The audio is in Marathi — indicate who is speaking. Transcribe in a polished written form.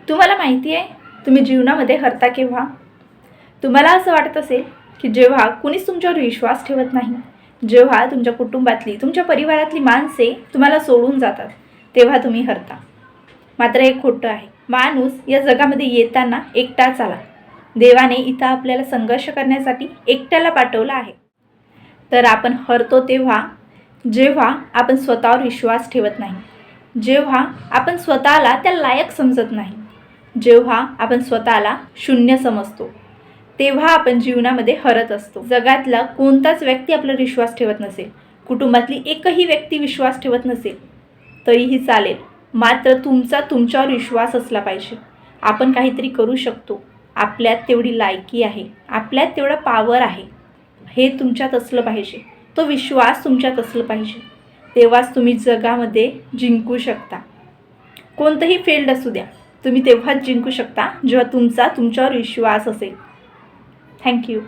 Speaker 1: तुम्हाला माहिती आहे तुम्ही जीवनामध्ये हरता केव्हा? तुम्हाला असं वाटत असेल की जेव्हा कुणीच तुमच्यावर विश्वास ठेवत नाही, जेव्हा तुमच्या कुटुंबातली, तुमच्या परिवारातली माणसे तुम्हाला सोडून जातात, तेव्हा तुम्ही हरता. मात्र हे खोटं आहे. माणूस या जगामध्ये येताना एकटाच आला. देवाने इथं आपल्याला संघर्ष करण्यासाठी एकट्याला पाठवलं आहे. तर आपण हरतो तेव्हा जेव्हा आपण स्वतःवर विश्वास ठेवत नाही, जेव्हा आपण स्वतःला त्या लायक समजत नाही, जेव्हा आपण स्वतःला शून्य समजतो, तेव्हा आपण जीवनामध्ये हरत असतो. जगातला कोणताच व्यक्ती आपल्यावर विश्वास ठेवत नसेल, कुटुंबातली एकही व्यक्ती विश्वास ठेवत नसेल तरीही चालेल, मात्र तुमचा तुमच्यावर विश्वास असला पाहिजे. आपण काहीतरी करू शकतो, आपल्यात तेवढी लायकी आहे, आपल्यात तेवढा पॉवर आहे, हे तुमच्यात असलं पाहिजे. तो विश्वास तुमच्यात असलं पाहिजे. तेव्हाच तुम्ही जगामध्ये जिंकू शकता. कोणतंही फील्ड असू द्या, तुम्ही तेव्हाच जिंकू शकता जेव्हा तुमचा तुमच्यावर विश्वास असेल. थँक्यू.